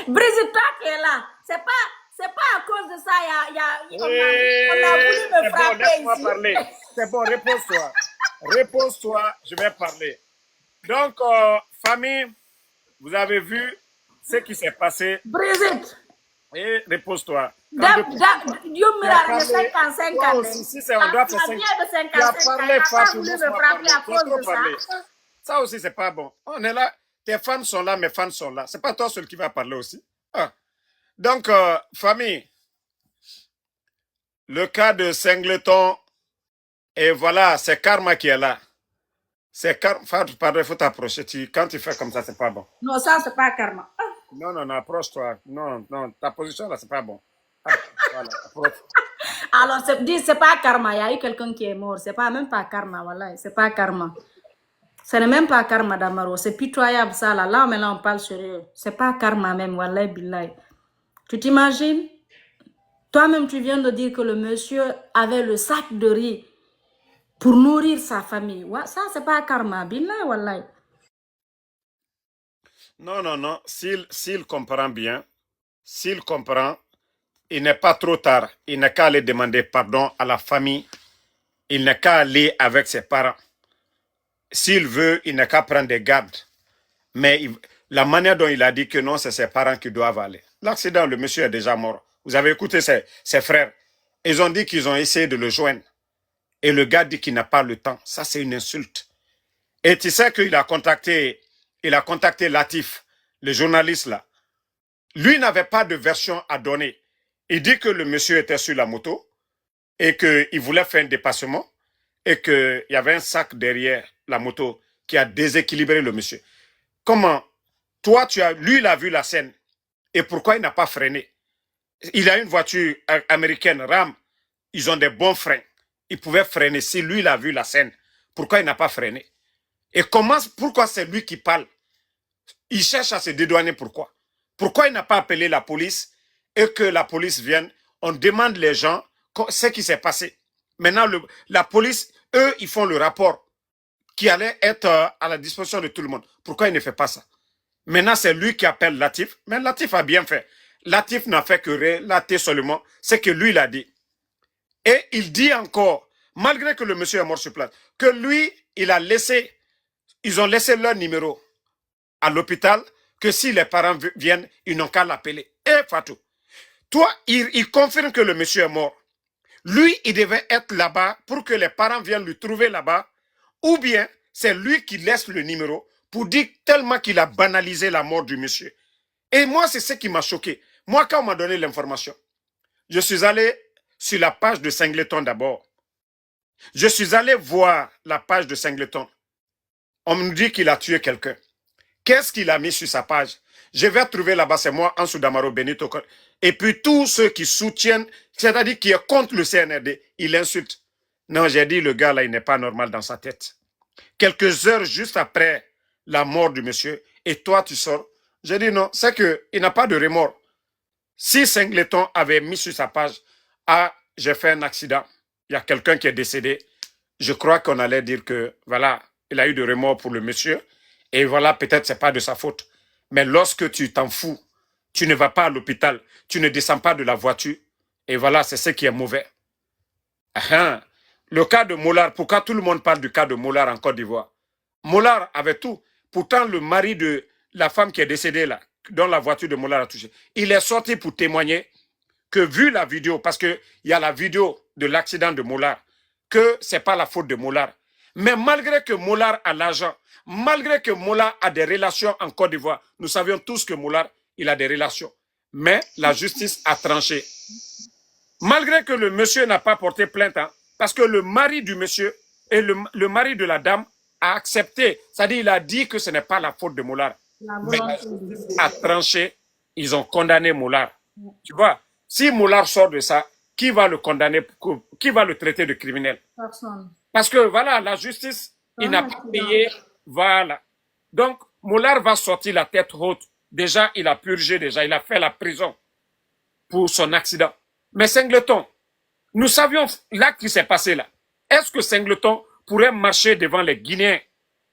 Brigitte, toi qui es là, c'est pas à cause de ça, on a voulu me frapper laisse-moi ici. parler. C'est bon, repose-toi. Repose-toi, je vais parler. Donc, famille, vous avez vu ce qui s'est passé. Brigitte, Et repose-toi. Dieu me l'a 55 Toi ans. aussi, si c'est on doit faire 5 Tu tu as as parlé, pas Fatou, voulu me laisse-moi frapper parler. à Tu as cause trop de parlé. ça. Ça aussi, c'est pas bon. On est là, tes fans sont là, mes fans sont là. C'est pas toi seul qui va parler aussi. Ah. Donc, famille, le cas de Singleton, et voilà, c'est Karma qui est là. C'est Karma. Pardon, il faut t'approcher. Quand tu fais comme ça, c'est pas bon. Non, ça, c'est pas karma. Non, approche-toi. Non, ta position là, c'est pas bon. Ah, voilà, approche. Alors, c'est pas karma. Il y a eu quelqu'un qui est mort. C'est pas même pas karma, voilà. C'est pas karma. Ce n'est même pas karma, Damaro. C'est pitoyable, ça, là. Là, mais là, on parle sérieux. C'est pas karma, même, wallahi billahi. Tu t'imagines? Toi-même, tu viens de dire que le monsieur avait le sac de riz pour nourrir sa famille. Ouais, ça, c'est pas karma, billahi, wallahi. Non. S'il comprend bien, s'il comprend, il n'est pas trop tard. Il n'a qu'à aller demander pardon à la famille. Il n'a qu'à aller avec ses parents. S'il veut, il n'a qu'à prendre des gardes. Mais la manière dont il a dit que non, c'est ses parents qui doivent aller. L'accident, le monsieur est déjà mort. Vous avez écouté ses frères. Ils ont dit qu'ils ont essayé de le joindre. Et le gars dit qu'il n'a pas le temps. Ça, c'est une insulte. Et tu sais qu'il a contacté Latif, le journaliste là. Lui n'avait pas de version à donner. Il dit que le monsieur était sur la moto et qu'il voulait faire un dépassement et qu'il y avait un sac derrière la moto qui a déséquilibré le monsieur. Comment? Toi, lui, il a vu la scène. Et pourquoi il n'a pas freiné? Il a une voiture américaine, Ram. Ils ont des bons freins. Il pouvait freiner. Si lui, il a vu la scène, pourquoi il n'a pas freiné? Et pourquoi c'est lui qui parle? Il cherche à se dédouaner. Pourquoi? Pourquoi il n'a pas appelé la police et que la police vienne? On demande les gens ce qui s'est passé. Maintenant, la police, eux, ils font le rapport qui allait être à la disposition de tout le monde. Pourquoi il ne fait pas ça? Maintenant, c'est lui qui appelle Latif. Mais Latif a bien fait. Latif n'a fait que relater seulement ce que lui, il a dit. Et il dit encore, malgré que le monsieur est mort sur place, que lui, ils ont laissé leur numéro à l'hôpital, que si les parents viennent, ils n'ont qu'à l'appeler. Et Fatou, toi, il confirme que le monsieur est mort. Lui, il devait être là-bas pour que les parents viennent lui trouver là-bas, ou bien c'est lui qui laisse le numéro pour dire tellement qu'il a banalisé la mort du monsieur. Et moi, c'est ce qui m'a choqué. Moi, quand on m'a donné l'information, je suis allé sur la page de Singleton d'abord. Je suis allé voir la page de Singleton. On me dit qu'il a tué quelqu'un. Qu'est-ce qu'il a mis sur sa page? Je vais trouver là-bas, c'est moi, Ansou Damaro Benito. Et puis tous ceux qui soutiennent, c'est-à-dire qui est contre le CNRD, il insulte. Non, j'ai dit, le gars là, il n'est pas normal dans sa tête. Quelques heures juste après la mort du monsieur, et toi tu sors J'ai dit non, c'est qu'il n'a pas de remords. Si Singleton avait mis sur sa page, ah, j'ai fait un accident, il y a quelqu'un qui est décédé, je crois qu'on allait dire que, voilà, il a eu de remords pour le monsieur, et voilà, peut-être c'est pas de sa faute. Mais lorsque tu t'en fous, tu ne vas pas à l'hôpital, tu ne descends pas de la voiture, et voilà, c'est ce qui est mauvais. Le cas de Mollard, pourquoi tout le monde parle du cas de Mollard en Côte d'Ivoire? Mollard avait tout. Pourtant, le mari de la femme qui est décédée là, dont la voiture de Mollard a touché, il est sorti pour témoigner que vu la vidéo, parce qu'il y a la vidéo de l'accident de Mollard, que ce n'est pas la faute de Mollard. Mais malgré que Mollard a l'argent, malgré que Mollard a des relations en Côte d'Ivoire, nous savions tous que Mollard, il a des relations. Mais la justice a tranché. Malgré que le monsieur n'a pas porté plainte, hein, parce que le mari du monsieur et le mari de la dame a accepté. C'est-à-dire, il a dit que ce n'est pas la faute de Mollard. Mais la justice a tranché, ils ont condamné Mollard. Tu vois, si Mollard sort de ça, qui va le condamner, qui va le traiter de criminel? Personne. Parce que voilà, la justice, il n'a pas payé. Voilà. Donc, Mollard va sortir la tête haute. Déjà, il a purgé, déjà, il a fait la prison pour son accident. Mais Singleton, nous savions l'acte qui s'est passé là. Est-ce que Singleton pourrait marcher devant les Guinéens?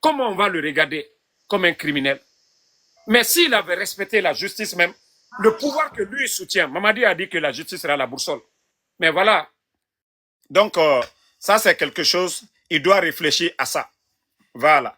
Comment on va le regarder comme un criminel? Mais s'il avait respecté la justice même, le pouvoir que lui soutient, Mamadi a dit que la justice sera la boussole. Mais voilà. Donc, ça c'est quelque chose, il doit réfléchir à ça. Voilà.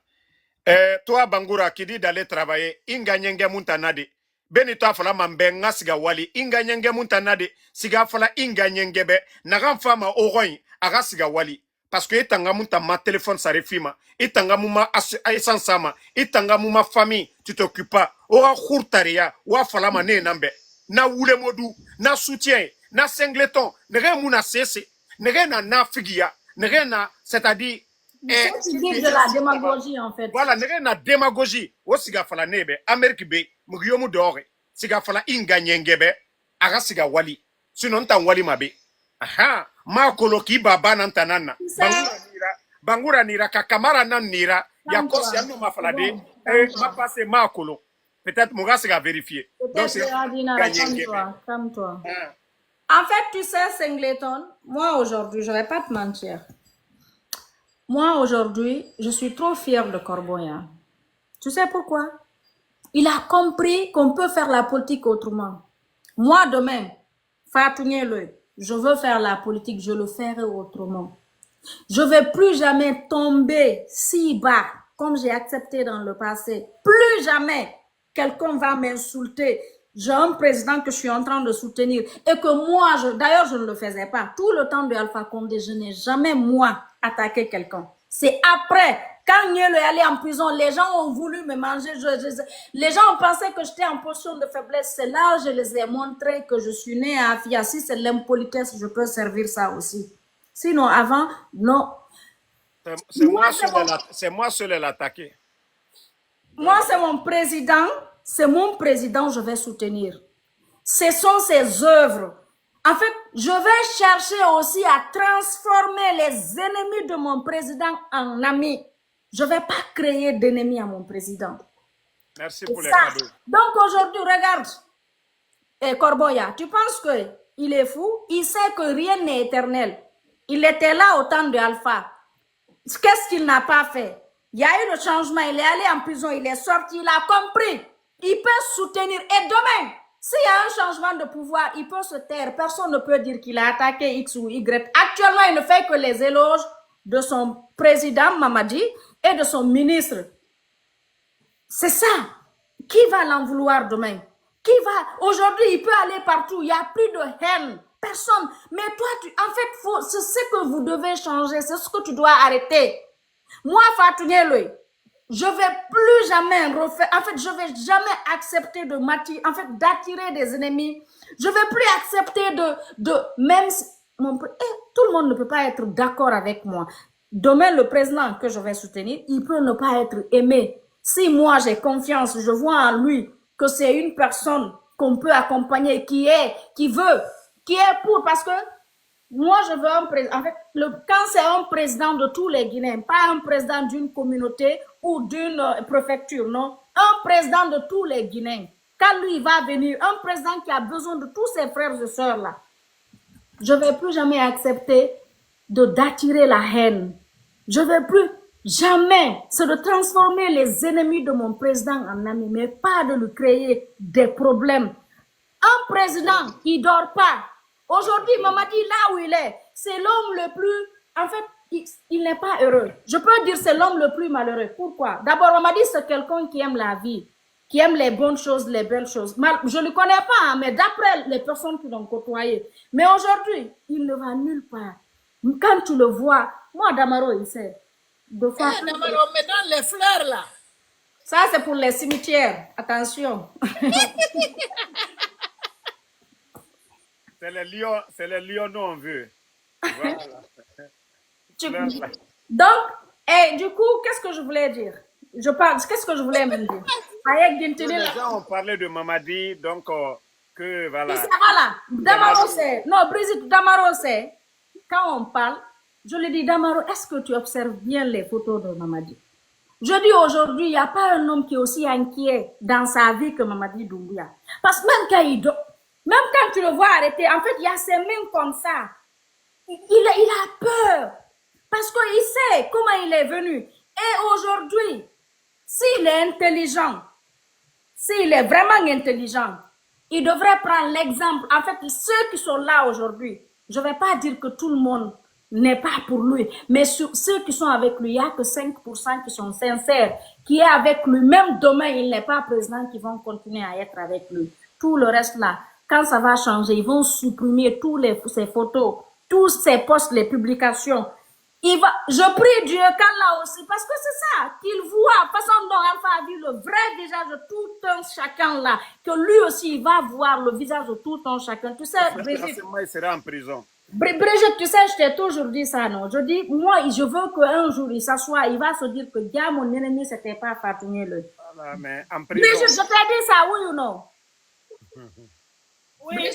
Toi, Bangoura, qui dit d'aller travailler, inga nyenge muntanade. Beni toi fala mambenga siga wali, inga nyenge muntanade, siga fala inga nyengebe, nagan fama oroy, aga siga wali. Parce que itanga munta ma téléphone sa refima, itanga muma essence sama, itanga muma famille, tu t'occupes pas. Ora khurtaria, wa fala mané nambe. Na wule modu, na soutien, na Singleton, nere muna cesse, nere na figia, nere na, c'est-à-dire, C'est de la démagogie, en fait. Voilà, nere na démagogie. O siga fala nebe, Amérique be, mugiyomu dore, siga fala inga nyengebe, aga siga wali. Sinon tan wali mabe. Aha, ma koloki baba nan tanana. Bangura nira, kakamara nan nira, ya kosi anu ma fala de, ma passe ma kolo. Peut-être Moura siga vérifier. Donc c'est calme-toi. En fait, tu sais, Singleton, moi aujourd'hui, je vais pas te mentir. Moi, aujourd'hui, je suis trop fière de Corboya. Tu sais pourquoi? Il a compris qu'on peut faire la politique autrement. Moi, demain, Fatougne-le, je veux faire la politique, je le ferai autrement. Je ne vais plus jamais tomber si bas, comme j'ai accepté dans le passé. Plus jamais quelqu'un va m'insulter. J'ai un président que je suis en train de soutenir et que moi, d'ailleurs, je ne le faisais pas. Tout le temps de Alpha Condé, je n'ai jamais, moi, attaqué quelqu'un. C'est après, quand Nielo est allé en prison, les gens ont voulu me manger. Les gens ont pensé que j'étais en position de faiblesse. C'est là que je les ai montré que je suis née à Afia. Si c'est l'impolitesse, je peux servir ça aussi. Sinon, avant, non. C'est moi seul à l'attaquer. Moi, c'est mon président. C'est mon président, je vais soutenir. Ce sont ses œuvres. En fait, je vais chercher aussi à transformer les ennemis de mon président en amis. Je ne vais pas créer d'ennemis à mon président. Merci pour les cadeaux. Donc aujourd'hui, regarde, Corboya, tu penses qu'il est fou? Il sait que rien n'est éternel. Il était là au temps de Alpha. Qu'est-ce qu'il n'a pas fait? Il y a eu le changement, il est allé en prison, il est sorti, il a compris. Il peut soutenir. Et demain, s'il y a un changement de pouvoir, il peut se taire. Personne ne peut dire qu'il a attaqué X ou Y. Actuellement, il ne fait que les éloges de son président Mamadi et de son ministre. C'est ça. Qui va l'en vouloir demain? Qui va? Aujourd'hui, il peut aller partout. Il n'y a plus de haine. Personne. Mais toi, en fait, c'est ce que vous devez changer. C'est ce que tu dois arrêter. Moi, Fatougne, je vais plus jamais refaire. En fait, je vais jamais accepter d'attirer des ennemis. Je vais plus accepter même si tout le monde ne peut pas être d'accord avec moi. Demain, le président que je vais soutenir, il peut ne pas être aimé. Si moi j'ai confiance, je vois en lui que c'est une personne qu'on peut accompagner, qui est pour, parce que moi je veux un président. En fait, quand c'est un président de tous les Guinéens, pas un président d'une communauté ou d'une préfecture, non. un président de tous les Guinéens, quand lui va venir, un président qui a besoin de tous ses frères et sœurs là, je ne vais plus jamais accepter d'attirer la haine. Je ne vais plus jamais, c'est de transformer les ennemis de mon président en amis, mais pas de lui créer des problèmes. Un président, il ne dort pas. Aujourd'hui, Mamadi, là où il est, c'est l'homme le plus... En fait, il n'est pas heureux. Je peux dire c'est l'homme le plus malheureux. Pourquoi? D'abord, Mamadi, c'est quelqu'un qui aime la vie, qui aime les bonnes choses, les belles choses. Je ne le connais pas, hein, mais d'après les personnes qui l'ont côtoyé. Mais aujourd'hui, il ne va nulle part. Quand tu le vois, moi, Damaro, il sait. Damaro, mais dans les fleurs, là. Ça, c'est pour les cimetières. Attention. C'est les lions on veut. Voilà. Donc, et du coup, qu'est-ce que je voulais dire? Qu'est-ce que je voulais même dire? Les gens ont parlé de Mamadi, donc que voilà. Voilà, Damaro c'est... Non, Brigitte, Damaro c'est... Quand on parle, je lui dis, Damaro, est-ce que tu observes bien les photos de Mamadi? Je dis aujourd'hui, il n'y a pas un homme qui est aussi inquiet dans sa vie que Mamadi Doumbouya. Parce que même quand tu le vois arrêter, en fait, il y a ses mains comme ça. Il a peur. Parce qu'il sait comment il est venu. Et aujourd'hui, s'il est intelligent, s'il est vraiment intelligent, il devrait prendre l'exemple. En fait, ceux qui sont là aujourd'hui, je ne vais pas dire que tout le monde n'est pas pour lui, mais ceux qui sont avec lui, il n'y a que 5% qui sont sincères, qui est avec lui. Même demain, il n'est pas président, qui vont continuer à être avec lui. Tout le reste là, quand ça va changer, ils vont supprimer ces photos, tous ces posts, les publications. Je prie Dieu quand là aussi, parce que c'est ça, qu'il voit, façon dont Alpha a vu le vrai visage de tout un chacun là, que lui aussi il va voir le visage de tout un chacun. Tu sais, Brigitte, il sera en prison. Brigitte, tu sais, je t'ai toujours dit ça, non? Je dis, moi, je veux qu'un jour il s'assoie, il va se dire que dia, mon ennemi, c'était pas Fatoumé le. Voilà, mais en prison. Brigitte, je t'ai dit ça, oui ou non? Oui.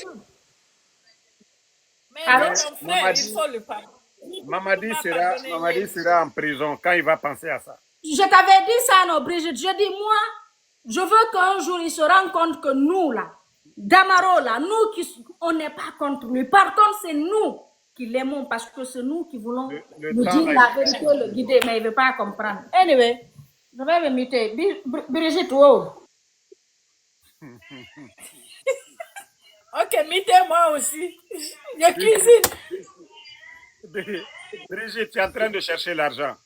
Mais mon frère, il faut le parler. Mamadi sera en prison quand il va penser à ça. Je t'avais dit ça, non, Brigitte. Je dis, moi, je veux qu'un jour, il se rende compte que nous, là, Damaro, là, nous, on n'est pas contre lui. Par contre, c'est nous qui l'aimons parce que c'est nous qui voulons nous dire la vérité, le guider, mais il ne veut pas comprendre. Anyway, je vais me muter. Brigitte, wow. Ok, mettez-moi aussi. Je cuisine. Brigitte, tu es en train de chercher l'argent.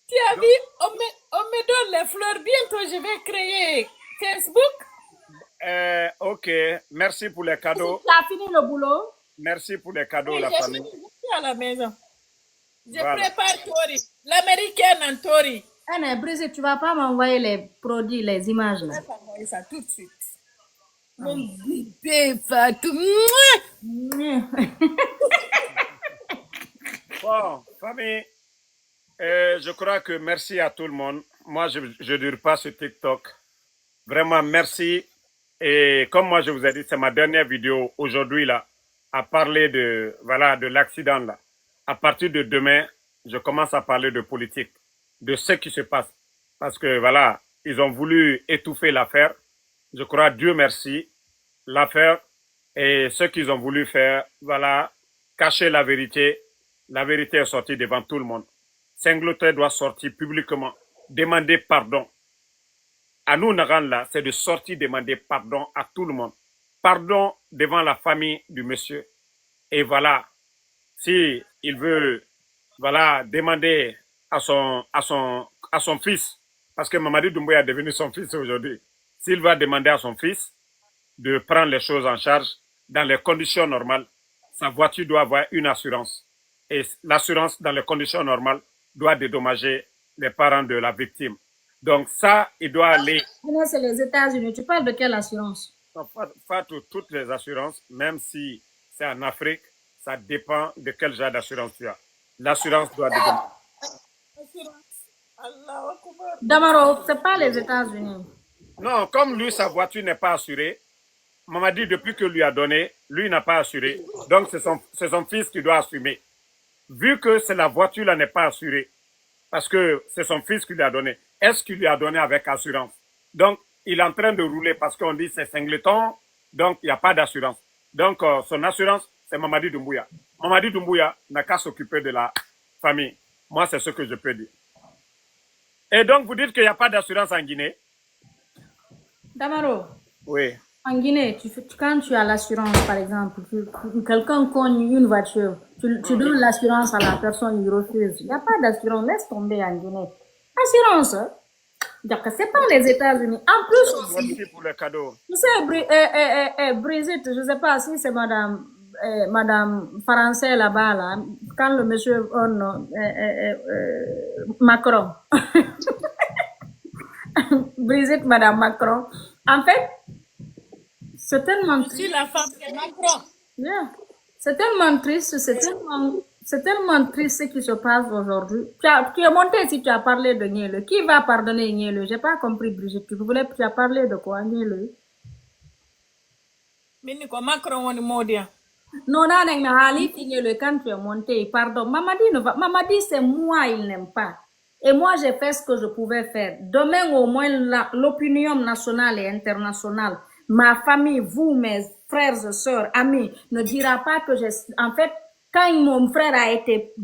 Tu as vu, on me donne les fleurs. Bientôt, je vais créer Facebook. Ok, merci pour les cadeaux. Tu as fini le boulot? Merci pour les cadeaux, Oui, la famille. Je suis à la maison. Je Voilà. prépare Tori. L'américaine en Tori. Eh, Brigitte, tu ne vas pas m'envoyer les produits, les images là? Je vais t'envoyer ça tout de suite. Mon bébé Fatou. Bon, famille, je crois que merci à tout le monde. Moi, je ne dure pas sur TikTok. Vraiment, merci. Et comme moi, je vous ai dit, c'est ma dernière vidéo aujourd'hui, là, à parler de l'accident, là. À partir de demain, je commence à parler de politique, de ce qui se passe. Parce que, voilà, ils ont voulu étouffer l'affaire. Je crois, Dieu merci, l'affaire et ce qu'ils ont voulu faire, voilà, cacher la vérité. La vérité est sortie devant tout le monde. Singleton doit sortir publiquement, demander pardon. À nous, Naran, là, c'est de sortir demander pardon à tout le monde. Pardon devant la famille du monsieur. Et voilà, si il veut, voilà, demander à son fils, parce que Mamadi Doumbouya est devenu son fils aujourd'hui, s'il va demander à son fils de prendre les choses en charge dans les conditions normales, sa voiture doit avoir une assurance. Et l'assurance, dans les conditions normales, doit dédommager les parents de la victime. Donc ça, il doit aller... C'est les États-Unis. Tu parles de quelle assurance? Pas toutes les assurances, même si c'est en Afrique, ça dépend de quel genre d'assurance tu as. L'assurance doit dédommager. Damaro, ce n'est pas les États-Unis. Non, comme lui, sa voiture n'est pas assurée, Mamadi, depuis que lui a donné, lui n'a pas assuré. Donc, c'est son fils qui doit assumer. Vu que c'est la voiture là n'est pas assurée, parce que c'est son fils qui lui a donné. est-ce qu'il lui a donné avec assurance? Donc, il est en train de rouler parce qu'on dit c'est singleton, donc il n'y a pas d'assurance. Donc, son assurance, c'est Mamadi Doumbouya. Mamadi Doumbouya n'a qu'à s'occuper de la famille. Moi, c'est ce que je peux dire. Et donc, vous dites qu'il n'y a pas d'assurance en Guinée? Damaro, Oui. en Guinée, quand tu as l'assurance, par exemple, quelqu'un cogne une voiture, tu donnes l'assurance à la personne, il refuse. Il n'y a pas d'assurance, laisse tomber en Guinée. Assurance, hein? Donc, c'est pas les États-Unis. En plus aussi, Merci pour le cadeau. tu sais, Brigitte, je ne sais pas si c'est madame français là-bas, là, quand le monsieur Macron, Brigitte, madame Macron, en fait, c'est tellement Je suis la femme de Macron. yeah. C'est tellement triste, c'est tellement triste ce qui se passe aujourd'hui. Tu es monté si tu as parlé de Niele. Qui va pardonner Niele? J'ai pas compris, Brigitte. Tu as parlé de quoi, Niele? Mini ko Macron woni modia. Non, non, non, Ali, Niele, quand tu es monté, pardon. Mamadi, c'est moi, il n'aime pas. Et moi, j'ai fait ce que je pouvais faire. Demain, au moins, l'opinion nationale et internationale, ma famille, vous, mes frères et sœurs, amis, ne dira pas que j'ai... En fait, quand mon frère était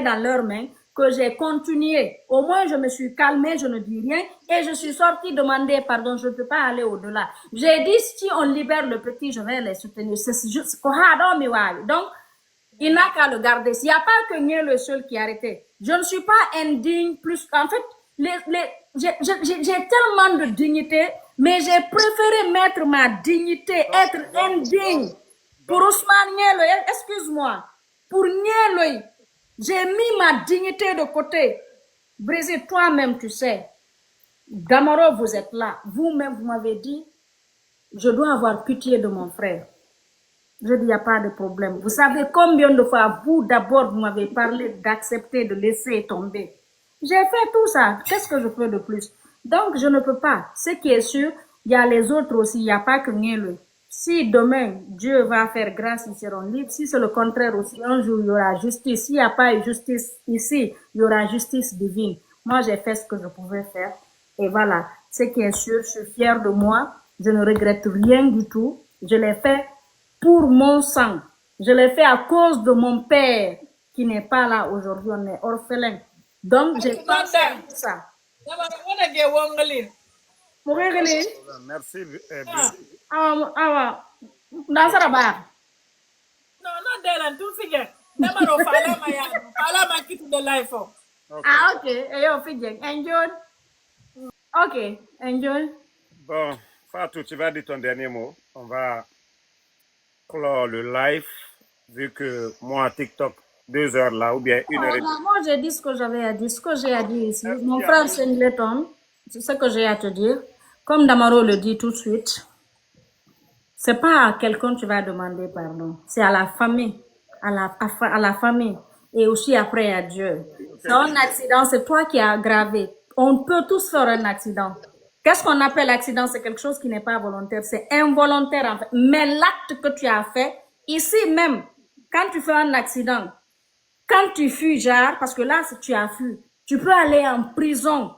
dans leurs mains, que j'ai continué. Au moins, je me suis calmée, je ne dis rien, et je suis sortie demander pardon, je ne peux pas aller au-delà. J'ai dit, si on libère le petit, je vais les soutenir. C'est juste... Donc, il n'a qu'à le garder. Il n'y a pas que Niel le seul qui a arrêté. Je ne suis pas indigne plus. En fait, j'ai tellement de dignité, mais j'ai préféré mettre ma dignité, être indigne. Pour Ousmane Nielo, excuse-moi. Pour Nielo, j'ai mis ma dignité de côté. Brésil, toi-même, tu sais. Damaro, vous êtes là. Vous-même, vous m'avez dit, je dois avoir pitié de mon frère. Je dis, il n'y a pas de problème. Vous savez combien de fois, vous d'abord, vous m'avez parlé d'accepter, de laisser tomber. J'ai fait tout ça. Qu'est-ce que je peux de plus? Donc, je ne peux pas. Ce qui est sûr, il y a les autres aussi. Il n'y a pas que Niele. Si demain, Dieu va faire grâce, ils seront libres. Si c'est le contraire aussi, un jour, il y aura justice. S'il n'y a pas eu justice ici, il y aura justice divine. Moi, j'ai fait ce que je pouvais faire. Et voilà. Ce qui est sûr, je suis fière de moi. Je ne regrette rien du tout. Je l'ai fait pour mon sang. Je l'ai fait à cause de mon père qui n'est pas là aujourd'hui, on est orphelin. Donc, j'ai pensé à tout ça. Merci. Dans sa barre. Non, non, Dylan, tout figure. Damaro, fala ma kitu de life. Ah, ok. Et yo, figure. Enjoy. Ok, enjoy. Bon, Fatou, tu vas dire ton dernier mot. On va clore le live, vu que moi, TikTok, 2 heures là, ou bien 1 heure et demie. Moi, j'ai dit ce que j'avais à dire, ce que j'ai à dire ici. Mon frère Singleton, c'est ce que j'ai à te dire. Comme Damaro le dit tout de suite, c'est pas à quelqu'un que tu vas demander pardon, c'est à la famille, à la famille, et aussi après à Dieu. C'est un accident, c'est toi qui as aggravé. On peut tous faire un accident. Qu'est-ce qu'on appelle accident? C'est quelque chose qui n'est pas volontaire, c'est involontaire en fait. Mais l'acte que tu as fait, ici même, quand tu fais un accident, quand tu fuis, genre, parce que là, tu as fui, tu peux aller en prison.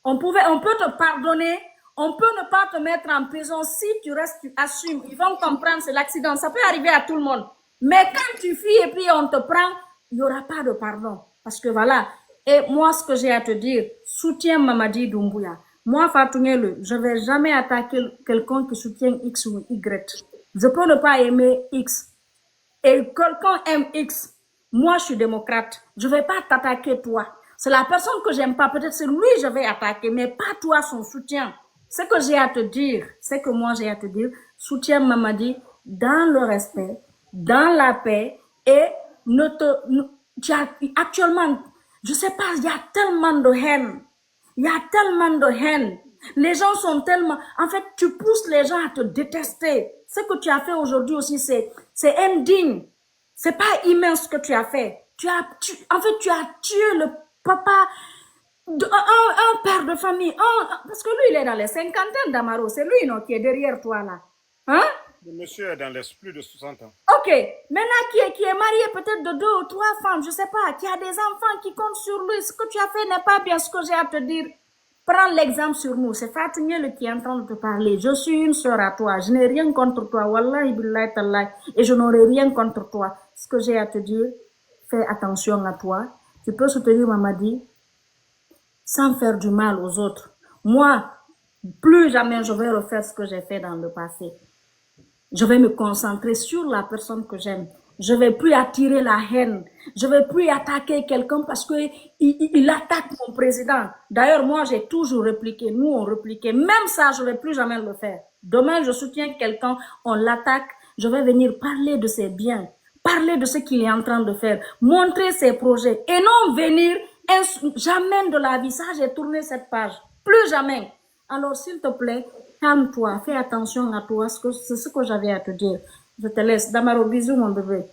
On peut te pardonner, on peut ne pas te mettre en prison si tu restes, tu assumes. Ils vont comprendre, c'est l'accident. Ça peut arriver à tout le monde. Mais quand tu fuis et puis on te prend, il n'y aura pas de pardon. Parce que voilà. Et moi, ce que j'ai à te dire, soutiens Mamadi Doumbouya. Moi, Fatou Niele, je ne vais jamais attaquer quelqu'un qui soutient X ou Y. Je peux ne pas aimer X. Et quelqu'un aime X. Moi, je suis démocrate. Je ne vais pas t'attaquer, toi. C'est la personne que j'aime pas. Peut-être c'est lui que je vais attaquer, mais pas toi, son soutien. Ce que j'ai à te dire, c'est que moi, j'ai à te dire, soutiens Mamadi dans le respect, dans la paix, et actuellement, je sais pas, il y a tellement de haine. Il y a tellement de haine. Les gens sont tellement... En fait, tu pousses les gens à te détester. Ce que tu as fait aujourd'hui aussi, c'est indigne. C'est pas immense ce que tu as fait. En fait, tu as tué le papa, un père de famille. Parce que lui, il est dans les cinquantaines d'Amaro. C'est lui, non, qui est derrière toi, là. Hein? Le monsieur est dans les plus de 60 ans. Ok. Maintenant, qui est marié peut-être de 2 ou 3 femmes, je sais pas, qui a des enfants qui comptent sur lui. Ce que tu as fait n'est pas bien ce que j'ai à te dire. Prends l'exemple sur nous. C'est Fatou Niel qui est en train de te parler. Je suis une sœur à toi. Je n'ai rien contre toi. Wallahi billahi tallahi. Et je n'aurai rien contre toi. Ce que j'ai à te dire, fais attention à toi. Tu peux soutenir Mamadi sans faire du mal aux autres. Moi, plus jamais je vais refaire ce que j'ai fait dans le passé. Je vais me concentrer sur la personne que j'aime. Je vais plus attirer la haine. Je vais plus attaquer quelqu'un parce que il attaque mon président. D'ailleurs, moi, j'ai toujours répliqué. Nous, on répliquait. Même ça, je vais plus jamais le faire. Demain, je soutiens quelqu'un, on l'attaque. Je vais venir parler de ses biens, parler de ce qu'il est en train de faire, montrer ses projets et non venir jamais de la vie. Ça, j'ai tourné cette page. Plus jamais. Alors, s'il te plaît, calme-toi, fais attention à toi, c'est ce que j'avais à te dire. Je te laisse. Damaro, bisous, mon bébé.